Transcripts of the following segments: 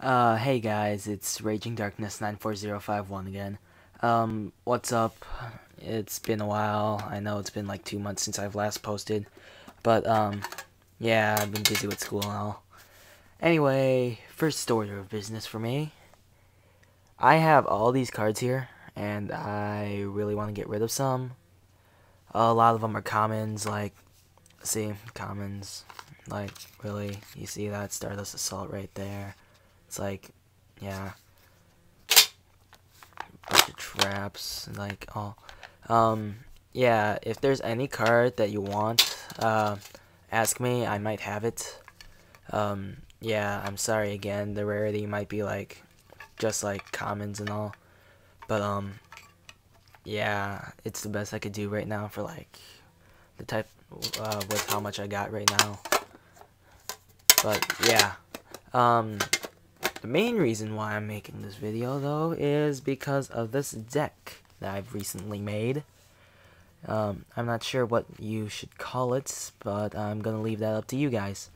Hey guys, it's Raging Darkness 94051 again. What's up? It's been a while. I know it's been like 2 months since I've last posted, but, yeah, I've been busy with school and all. Anyway, first order of business for me. I have all these cards here, and I really want to get rid of some. A lot of them are commons, like, see, commons, like, really, you see that Stardust Assault right there. It's like, yeah. Bunch of traps, like all. Yeah, if there's any card that you want, ask me. I might have it. Yeah, I'm sorry again. The rarity might be like just like commons and all, but yeah, it's the best I could do right now for like the type with how much I got right now. But yeah, the main reason why I'm making this video though is because of this deck that I've recently made. I'm not sure what you should call it, but I'm gonna leave that up to you guys.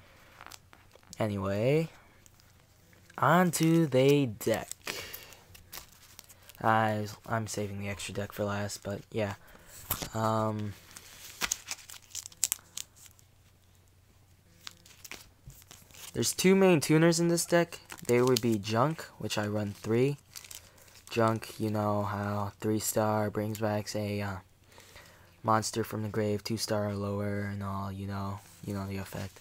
Anyway, on to the deck. I'm saving the extra deck for last, but yeah. There's two main tuners in this deck. They would be Junk, which I run 3. Junk, you know how 3-star brings back a monster from the grave, 2-star or lower, and all, you know the effect.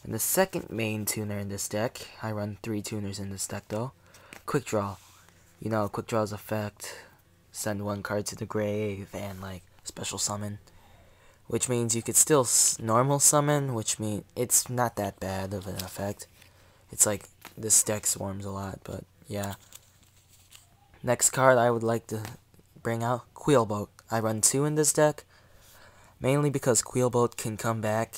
And the second main tuner in this deck, I run 3 tuners in this deck though. Quick Draw. You know, Quick Draw's effect, send 1 card to the grave, and like, special summon. Which means you could still normal summon, which means it's not that bad of an effect. It's like, this deck swarms a lot, but yeah. Next card I would like to bring out, Quillboat. I run 2 in this deck, mainly because Quillboat can come back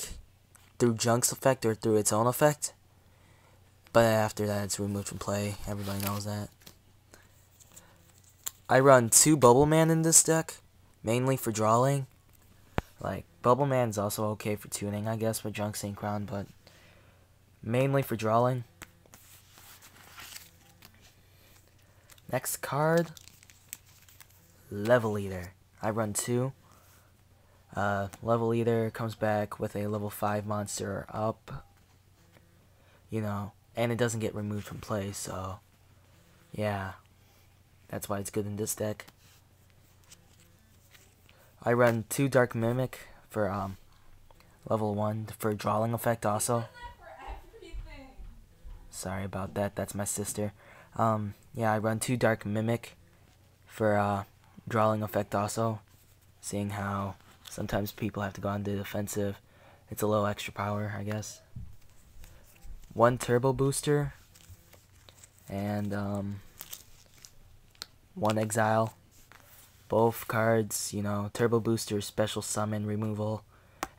through Junk's effect or through its own effect. But after that, it's removed from play. Everybody knows that. I run 2 Bubble Man in this deck, mainly for drawing. Like, Bubble Man's also okay for tuning, I guess, with Junk Synchron, but mainly for drawing. Next card, Level Eater. I run 2. Level Eater comes back with a level 5 monster up, you know, and it doesn't get removed from play, so yeah, that's why it's good in this deck. I run 2 Dark Mimic for level 1 for drawing effect also. Sorry about that, that's my sister. Yeah, I run 2 Dark Mimic for drawing effect also, seeing how sometimes people have to go on the defensive. It's a little extra power, I guess. 1 Turbo Booster, and 1 Exile. Both cards, you know, Turbo Booster, special summon removal.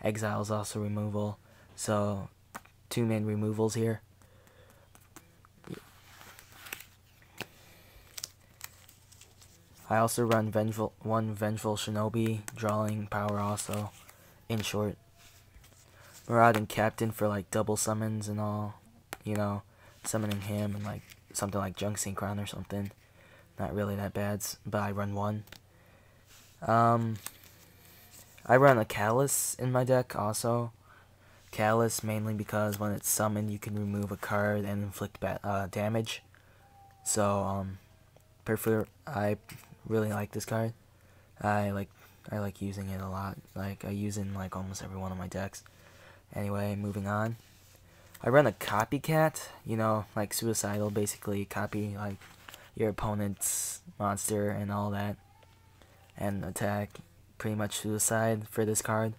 Exile is also removal. So, 2 main removals here. I also run 1 Vengeful Shinobi, drawing power also, in short. Marauding Captain for like double summons and all, you know, summoning him and like something like Junk Synchron or something. Not really that bad, but I run 1. I run a Callus in my deck also. Callus mainly because when it's summoned you can remove a card and inflict damage. So I really like this card. I like using it a lot. Like, I use it in like almost every one of my decks. Anyway, moving on. I run a Copycat, you know, like Suicidal, basically copy like your opponent's monster and all that, and attack, pretty much suicide for this card.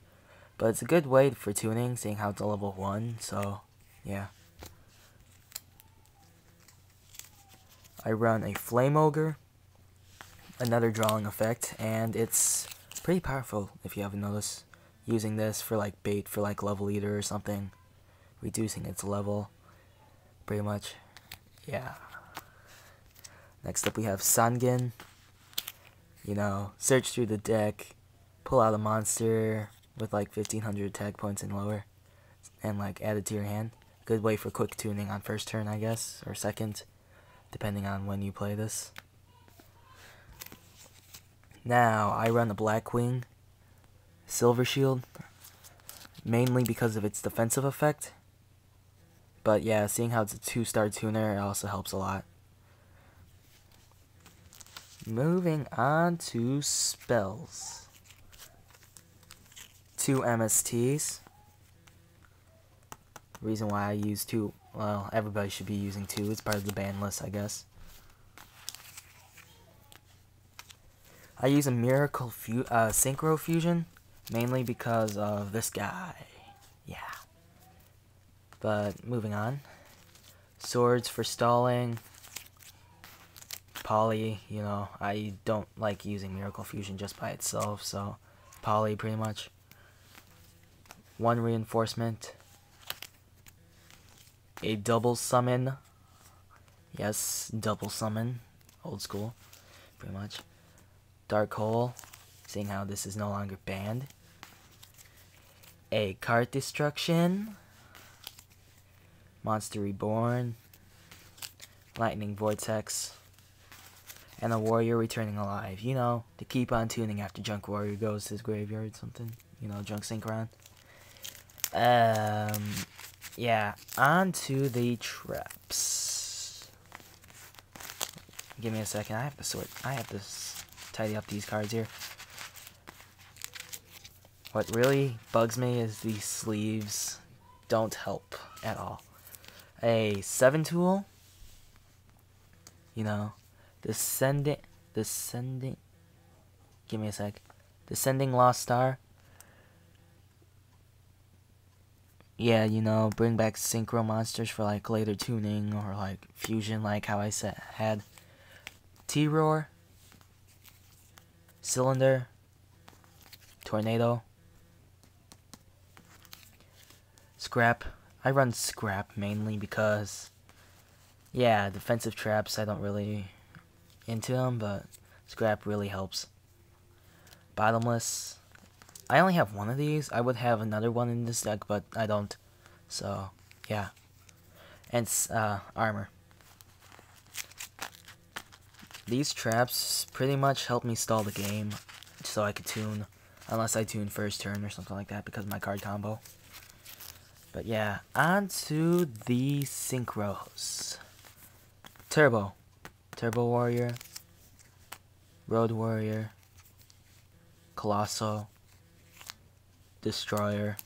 But it's a good way for tuning, seeing how it's a level 1, so yeah. I run a Flame Ogre, another drawing effect, and it's pretty powerful if you haven't noticed. Using this for like bait for like Level Eater or something, reducing its level, pretty much, yeah. Next up we have Sangen. You know, search through the deck, pull out a monster with like 1500 attack points and lower, and like add it to your hand. Good way for quick tuning on first turn, I guess, or second, depending on when you play this. Now, I run the Blackwing Silver Shield, mainly because of its defensive effect. But yeah, seeing how it's a 2-star tuner, it also helps a lot. Moving on to spells. 2 MSTs. Reason why I use 2, well, everybody should be using 2. It's part of the ban list, I guess. I use a Miracle Synchro Fusion, mainly because of this guy. Yeah. But moving on. Swords for stalling. Poly, you know, I don't like using Miracle Fusion just by itself, so Poly pretty much. 1 reinforcement. A double summon. Yes, double summon. Old school, pretty much. Dark Hole, seeing how this is no longer banned. A card destruction. Monster Reborn. Lightning Vortex. And a Warrior Returning Alive. You know, to keep on tuning after Junk Warrior goes to his graveyard, something. You know, Junk Synchron. Yeah, on to the traps. Give me a second. I have to tidy up these cards here. What really bugs me is these sleeves don't help at all. A 7 tool. You know, descending. Give me a sec. Descending Lost Star. Yeah, you know, bring back synchro monsters for like later tuning or like fusion, like how I had T-Roar, Cylinder, Tornado, Scrap. I run Scrap mainly because, yeah, defensive traps, I don't really into them, but Scrap really helps. Bottomless. I only have 1 of these. I would have another one in this deck, but I don't. So, yeah. And armor. These traps pretty much help me stall the game so I could tune, unless I tune first turn or something like that because of my card combo. But yeah, on to the synchros. Turbo Warrior, Road Warrior, Colossal, Destroyer,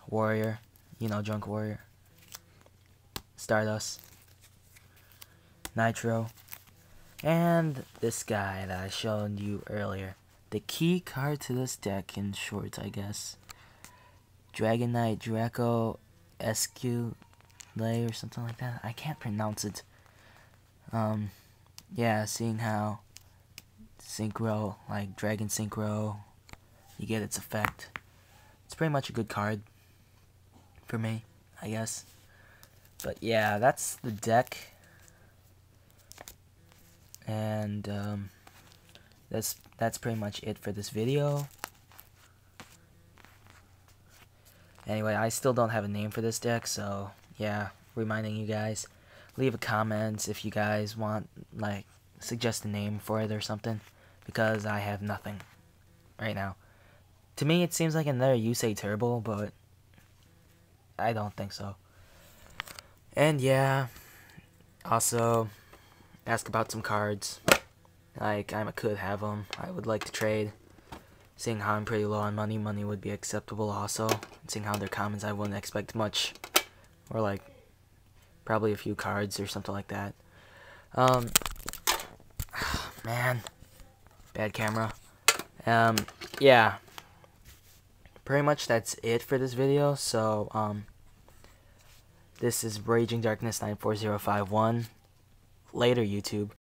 Warrior, you know, Junk Warrior, Stardust, Nitro, and this guy that I showed you earlier. The key card to this deck, in short, I guess. Dragon Knight Draco Escule or something like that. I can't pronounce it. Yeah, seeing how Synchro, like Dragon Synchro, you get its effect. It's pretty much a good card for me, I guess. But yeah, that's the deck. And that's pretty much it for this video. Anyway, I still don't have a name for this deck, so yeah, reminding you guys, leave a comment if you guys want, like, suggest a name for it or something, because I have nothing right now. To me, it seems like in there you say Turbo, but I don't think so. And yeah, also ask about some cards. Like, I could have them. I would like to trade. Seeing how I'm pretty low on money, money would be acceptable also. Seeing how they're commons, I wouldn't expect much. Or like, probably a few cards or something like that. Man. Bad camera. Yeah. Pretty much that's it for this video. So, this is Raging Darkness 94051. Later, YouTube.